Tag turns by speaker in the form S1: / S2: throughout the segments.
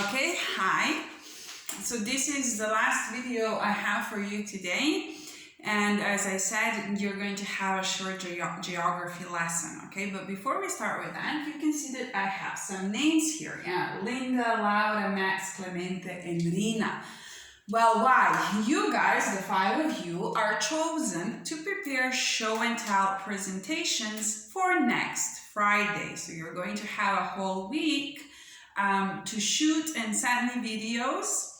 S1: Okay, hi. So this is the last video I have for you today. And as I said, you're going to have a short geography lesson, okay? But before we start with that, you can see that I have some names here. Yeah, Linda, Laura, Max, Clemente, and Rina. Well, why? You guys, the 5 of you, are chosen to prepare show and tell presentations for next Friday. So you're going to have a whole week to shoot and send me videos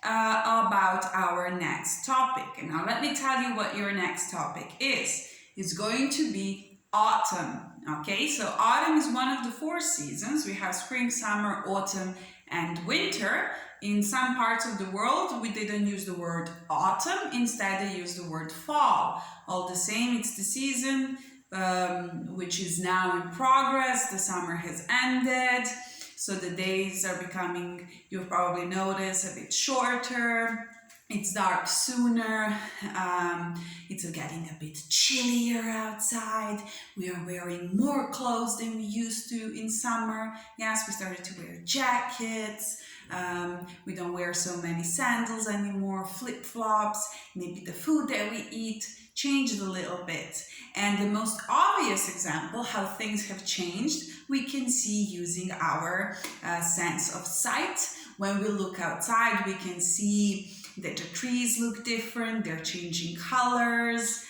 S1: about our next topic. And now let me tell you what your next topic is. It's going to be autumn. Okay, so autumn is one of the 4 seasons. We have spring, summer, autumn, and winter. In some parts of the world, we didn't use the word autumn. Instead, they use the word fall. All the same, it's the season which is now in progress. The summer has ended. So the days are becoming, you've probably noticed, a bit shorter. It's dark sooner. It's getting a bit chillier outside. We are wearing more clothes than we used to in summer. Yes, we started to wear jackets. We don't wear so many sandals anymore, flip-flops. Maybe the food that we eat changed a little bit. And the most obvious example how things have changed, we can see using our sense of sight. When we look outside, we can see that the trees look different, they're changing colors.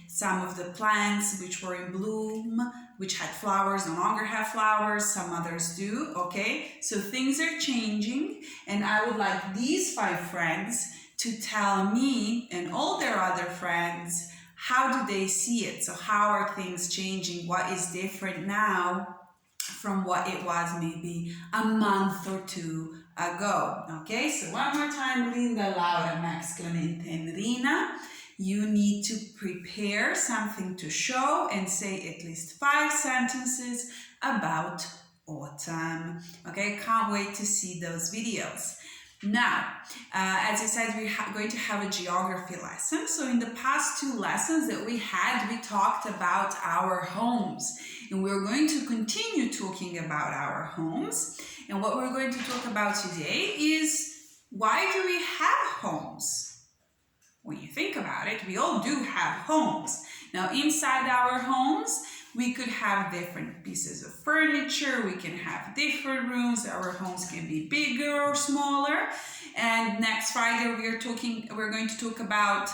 S1: Some of the plants which were in bloom, which had flowers, no longer have flowers, some others do, okay? So things are changing, and I would like these 5 friends to tell me and all their other friends, how do they see it? So how are things changing? What is different now from what it was maybe a month or 2 ago? Okay, so one more time, Linda, Laura, Max, Clemente, and Rina. You need to prepare something to show and say at least 5 sentences about autumn. Okay, can't wait to see those videos. Now, as I said, we're going to have a geography lesson. So in the past 2 lessons that we had, we talked about our homes. And we're going to continue talking about our homes. And what we're going to talk about today is, why do we have homes? When you think about it, we all do have homes. Now, inside our homes, we could have different pieces of furniture. We can have different rooms. Our homes can be bigger or smaller. And next Friday, we're going to talk about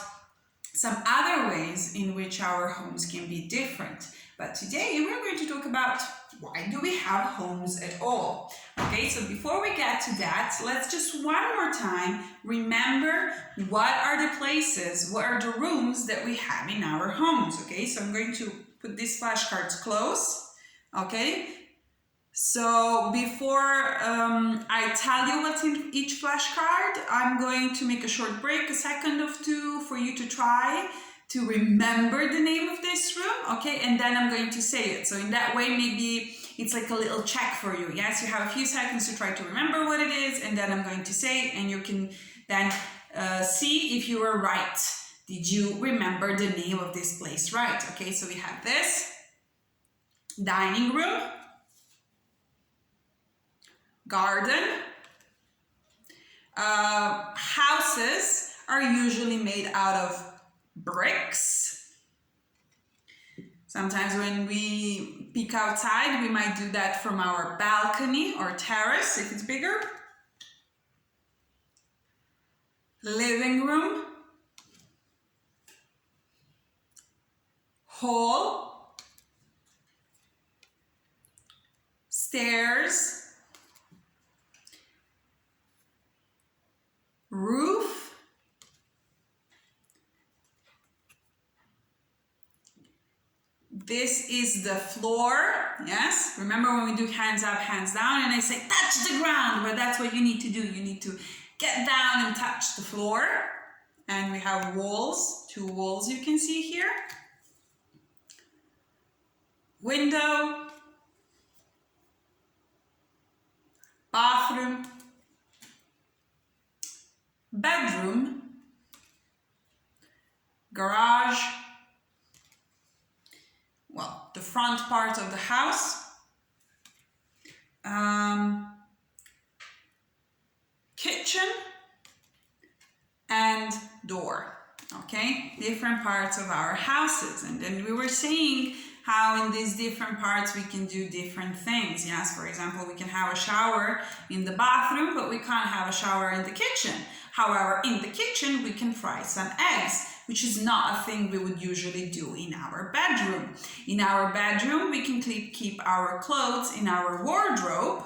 S1: some other ways in which our homes can be different. But today, we're going to talk about, why do we have homes at all? Okay, so before we get to that, let's just one more time remember what are the places, what are the rooms that we have in our homes. Okay, so I'm going to put these flashcards close. Okay, so before I tell you what's in each flashcard, I'm going to make a short break, a second of 2, for you to try to remember the name of this room, okay? And then I'm going to say it. So in that way, maybe it's like a little check for you. Yes, you have a few seconds to try to remember what it is, and then I'm going to say it, and you can then see if you were right. Did you remember the name of this place right? Okay, so we have this dining room, garden. Houses are usually made out of bricks. Sometimes when we peek outside, we might do that from our balcony or terrace if it's bigger. Living room, hall, stairs, roof, this is the floor. Yes, remember when we do hands up, hands down, and I say touch the ground, but that's what you need to do. You need to get down and touch the floor. And we have walls, 2 walls you can see here. Window, bathroom, bedroom, garage, well, the front part of the house, door, okay? Different parts of our houses. And then we were saying how in these different parts we can do different things. Yes, for example, we can have a shower in the bathroom, but we can't have a shower in the kitchen. However, in the kitchen, we can fry some eggs, which is not a thing we would usually do in our bedroom. In our bedroom, we can keep our clothes in our wardrobe,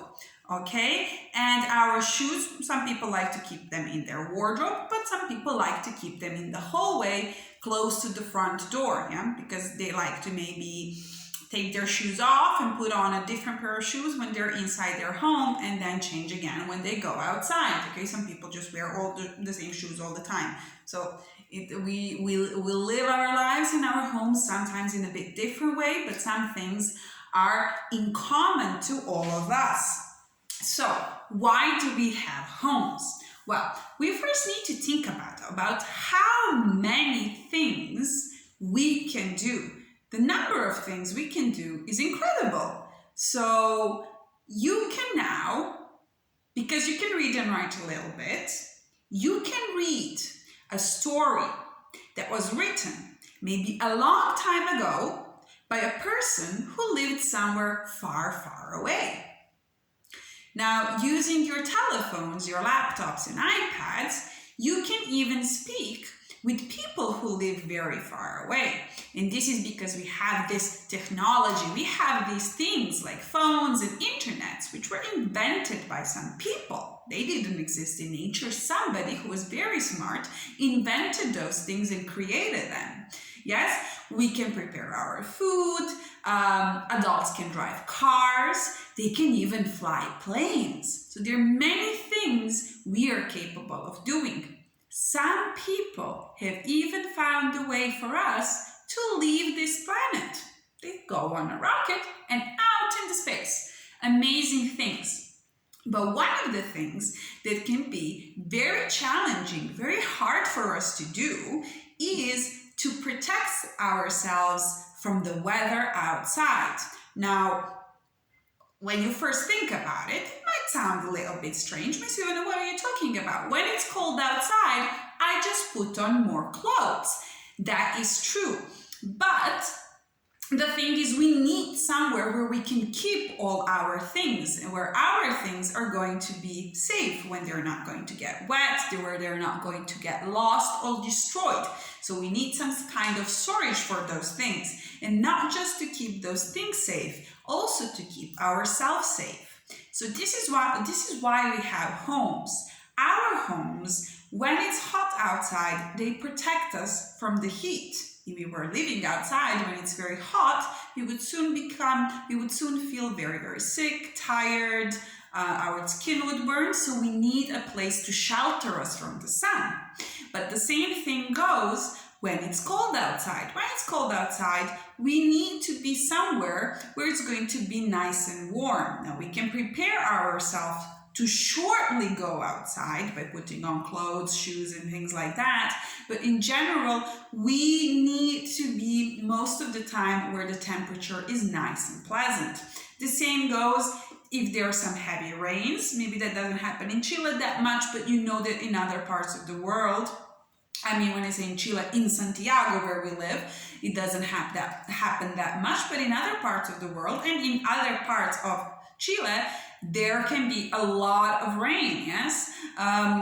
S1: okay? And our shoes, some people like to keep them in their wardrobe, but some people like to keep them in the hallway close to the front door, yeah? Because they like to maybe take their shoes off and put on a different pair of shoes when they're inside their home and then change again when they go outside, okay? Some people just wear all the same shoes all the time. So we live our lives in our homes, sometimes in a bit different way, but some things are in common to all of us. So why do we have homes? Well, we first need to think about how many things we can do. The number of things we can do is incredible. So you can now, because you can read and write a little bit, you can read a story that was written maybe a long time ago by a person who lived somewhere far, far away. Now, using your telephones, your laptops, and iPads, you can even speak with people who live very far away. And this is because we have this technology, we have these things like phones and internets, which were invented by some people. They didn't exist in nature. Somebody who was very smart invented those things and created them. Yes, we can prepare our food, adults can drive cars, they can even fly planes. So there are many things we are capable of doing. Some people have even found a way for us to leave this planet. They go on a rocket and out into space. Amazing things. But one of the things that can be very challenging, very hard for us to do, is to protect ourselves from the weather outside. Now, when you first think about it, it might sound a little bit strange. Miss Ivana, what are you talking about? When it's cold outside, I just put on more clothes. That is true. But the thing is, we need somewhere where we can keep all our things and where our things are going to be safe when they're not going to get wet, where they're not going to get lost or destroyed. So we need some kind of storage for those things, and not just to keep those things safe, also to keep ourselves safe. So this is why we have homes. Our homes, when it's hot outside, they protect us from the heat. If we were living outside when it's very hot, we would soon feel very, very sick, tired, our skin would burn, so we need a place to shelter us from the sun. But the same thing goes when it's cold outside. When it's cold outside, we need to be somewhere where it's going to be nice and warm. Now we can prepare ourselves to shortly go outside by putting on clothes, shoes, and things like that. But in general, we need to be most of the time where the temperature is nice and pleasant. The same goes if there are some heavy rains. Maybe that doesn't happen in Chile that much, but you know that in other parts of the world, I mean, when I say in Chile, in Santiago where we live, it doesn't happen that much, but in other parts of the world and in other parts of Chile, there can be a lot of rain, yes?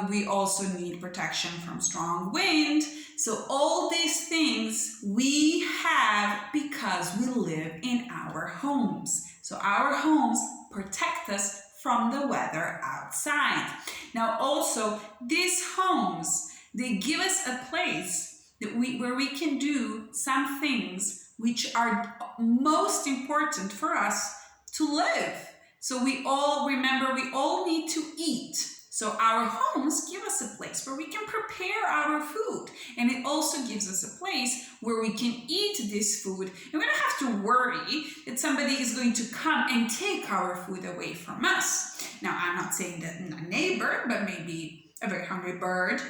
S1: We also need protection from strong wind. So all these things we have because we live in our homes. So our homes protect us from the weather outside. Now also, these homes, they give us a place that where we can do some things which are most important for us to live. So we all need to eat. So our homes give us a place where we can prepare our food. And it also gives us a place where we can eat this food. And we don't have to worry that somebody is going to come and take our food away from us. Now, I'm not saying that a neighbor, but maybe a very hungry bird,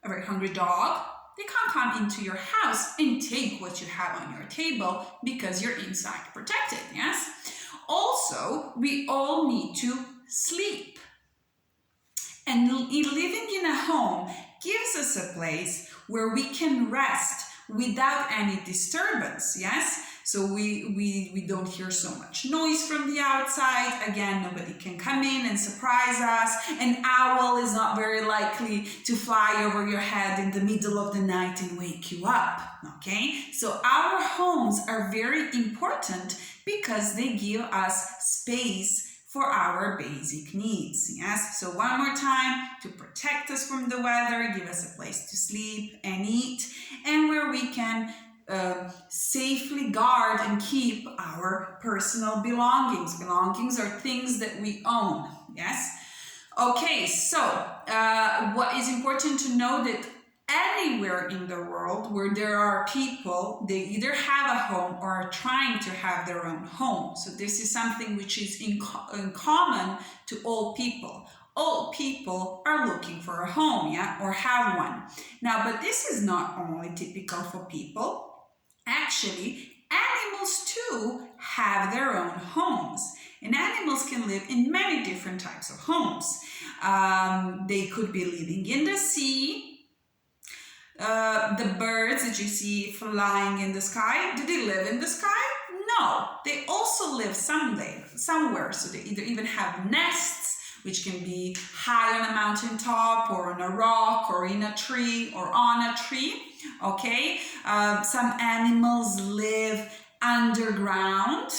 S1: a very hungry dog, they can't come into your house and take what you have on your table because you're inside protected, yes? Also, we all need to sleep. And living in a home gives us a place where we can rest without any disturbance, yes? So we don't hear so much noise from the outside. Again, nobody can come in and surprise us. An owl is not very likely to fly over your head in the middle of the night and wake you up, okay? So our homes are very important because they give us space for our basic needs, yes? So one more time, to protect us from the weather, give us a place to sleep and eat, and where we can safely guard and keep our personal belongings. Belongings are things that we own, yes? Okay, so what is important to know that anywhere in the world where there are people, they either have a home or are trying to have their own home. So this is something which is in common to all people. All people are looking for a home, yeah, or have one. Now, but this is not only typical for people. Actually, animals too have their own homes. And animals can live in many different types of homes. They could be living in the sea. The birds that you see flying in the sky, do they live in the sky? No, they also live somewhere. So they either even have nests, which can be high on a mountaintop or on a rock or in a tree or on a tree, okay? Some animals live underground,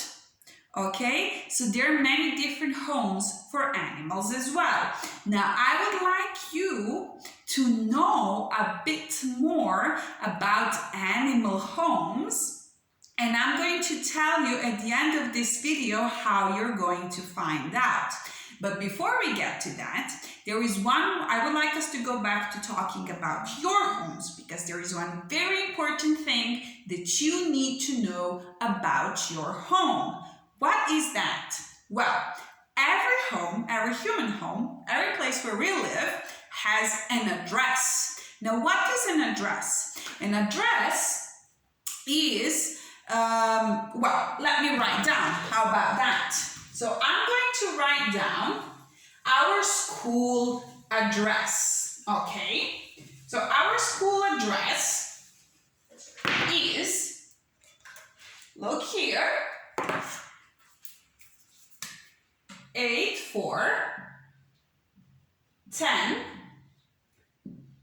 S1: okay? So there are many different homes for animals as well. Now, I would like you to know a bit more about animal homes, and I'm going to tell you at the end of this video how you're going to find out. But before we get to that, there is I would like us to go back to talking about your homes, because there is one very important thing that you need to know about your home. What is that? Well, every home, every human home, every place where we live has an address. Now, what is an address? An address is, well, let me write down. How about that? So I'm going to write down our school address, okay? So our school address is, look here, 8410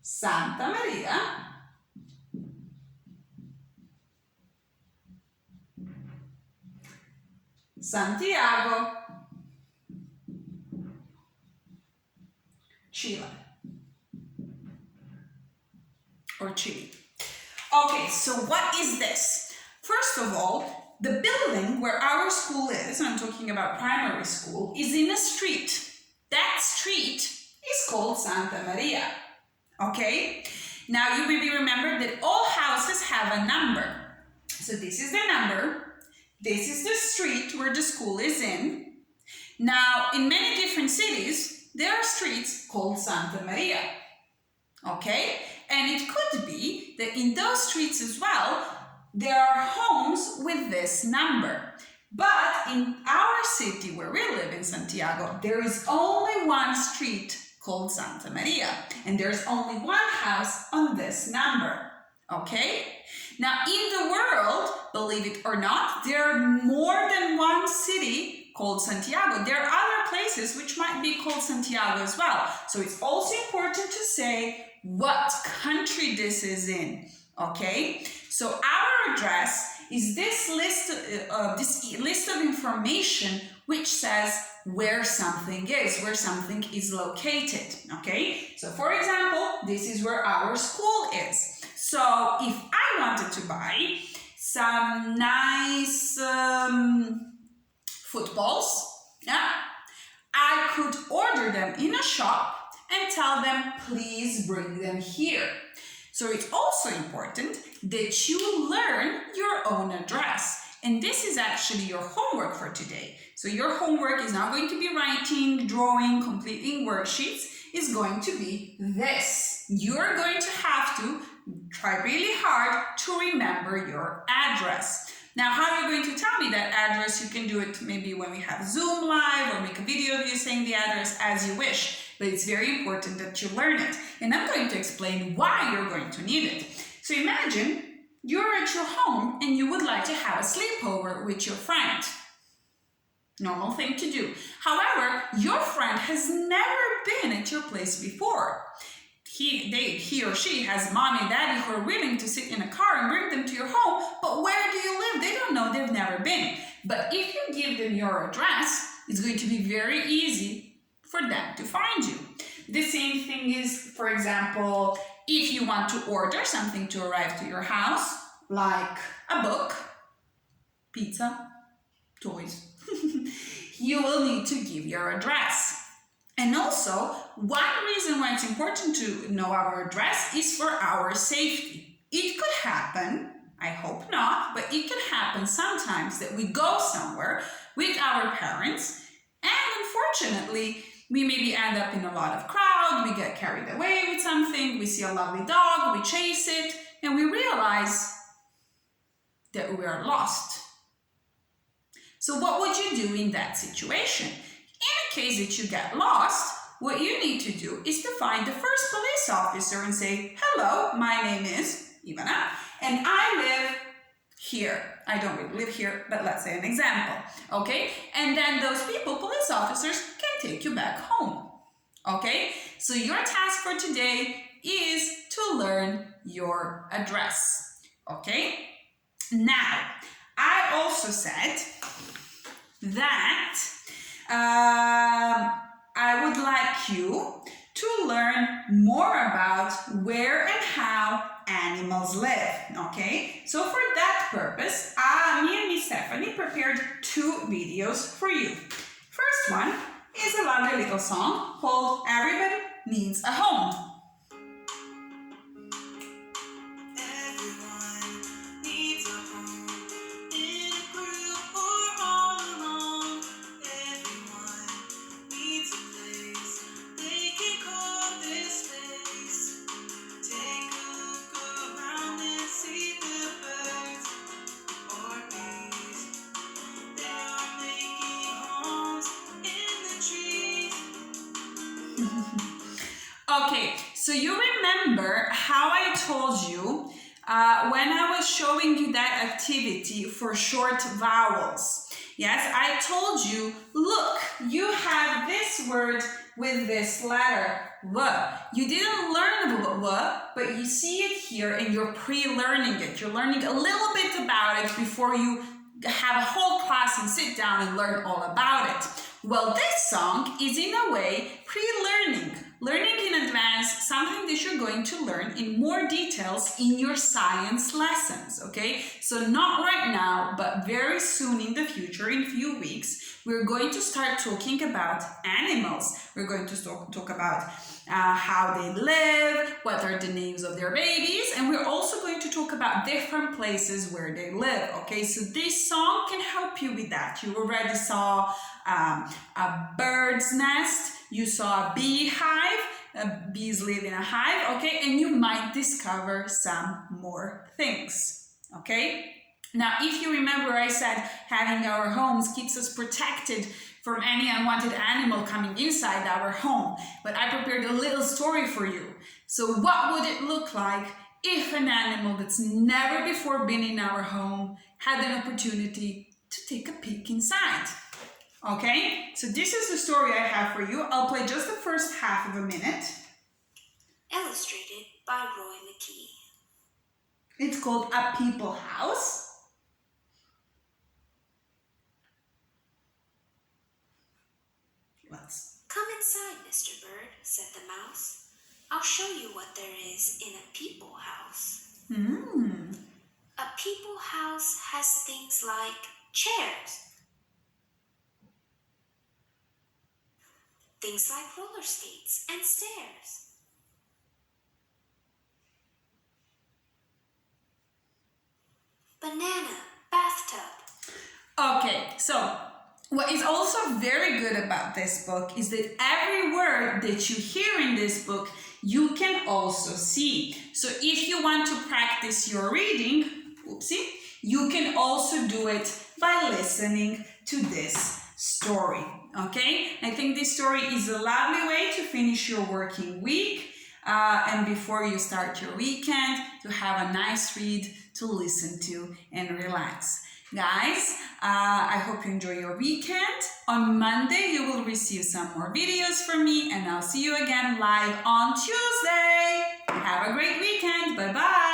S1: Santa Maria, Santiago, Chile, or Chile. Okay, so what is this? First of all, the building where our school is, and I'm talking about primary school, is in a street. That street is called Santa Maria. Okay? Now you maybe remember that all houses have a number. So this is the number. This is the street where the school is in. Now, in many different cities, there are streets called Santa Maria. Okay? And it could be that in those streets as well, there are homes with this number. But in our city where we live in Santiago, there is only one street called Santa Maria. And there's only one house on this number. Okay? Now, in the world, believe it or not, there are more than one city called Santiago. There are other places which might be called Santiago as well. So it's also important to say what country this is in. Okay? So our address is this list of information which says where something is located. Okay? So for example, this is where our school is. So if I wanted to buy some nice footballs, yeah, I could order them in a shop and tell them, please bring them here. So it's also important that you learn your own address. And this is actually your homework for today. So your homework is not going to be writing, drawing, completing worksheets. It's going to be this. You're going to have to try really hard to remember your address. Now, how are you going to tell me that address? You can do it maybe when we have Zoom live or make a video of you saying the address as you wish. but it's very important that you learn it. And I'm going to explain why you're going to need it. So imagine you're at your home and you would like to have a sleepover with your friend. Normal thing to do. However, your friend has never been at your place before. He or she has mommy and daddy who are willing to sit in a car and bring them to your home, but where do you live? They don't know, they've never been. But if you give them your address, it's going to be very easy for them to find you. The same thing is, for example, if you want to order something to arrive to your house, like a book, pizza, toys, you will need to give your address. And also, one reason why it's important to know our address is for our safety. It could happen, I hope not, but it could happen sometimes that we go somewhere with our parents and unfortunately, we maybe end up in a lot of crowd, we get carried away with something, we see a lovely dog, we chase it, and we realize that we are lost. So what would you do in that situation? In case that you get lost, what you need to do is to find the first police officer and say, hello, my name is Ivana, and I live here. I don't really live here, but let's say an example, okay? And then those people, police officers, can take you back home, okay? So your task for today is to learn your address, okay? Now, I also said that I would like you to learn more about where and how animals live, okay? So for that purpose, me and Miss Stephanie prepared 2 videos for you. First one is a lovely little song called Everybody Needs a Home. Okay, so you remember how I told you when I was showing you that activity for short vowels. Yes, I told you, look, you have this word with this letter, W. You didn't learn the W, but you see it here and you're pre-learning it. You're learning a little bit about it before you have a whole class and sit down and learn all about it. Well, this song is in a way pre-learning. Learning in advance, something that you're going to learn in more details in your science lessons, okay? So not right now, but very soon in the future, in a few weeks, we're going to start talking about animals. We're going to talk about how they live, what are the names of their babies, and we're also going to talk about different places where they live, okay? So this song can help you with that. You already saw a bird's nest, you saw a beehive, bees live in a hive, okay? And you might discover some more things, okay? Now, if you remember, I said having our homes keeps us protected from any unwanted animal coming inside our home, but I prepared a little story for you. So what would it look like if an animal that's never before been in our home had an opportunity to take a peek inside? Okay, so this is the story I have for you. I'll play just the first half of a minute.
S2: Illustrated by Roy McKee.
S1: It's called A People House.
S2: Come inside, Mr. Bird, said the mouse. I'll show you what there is in a people house. A people house has things like chairs, things like roller skates and stairs. Banana, bathtub.
S1: Okay, so what is also very good about this book is that every word that you hear in this book, you can also see. So if you want to practice your reading, you can also do it by listening to this story. Okay, I think this story is a lovely way to finish your working week and before you start your weekend, to have a nice read to listen to and relax. Guys, I hope you enjoy your weekend. On Monday, you will receive some more videos from me, and I'll see you again live on Tuesday. Have a great weekend. Bye-bye.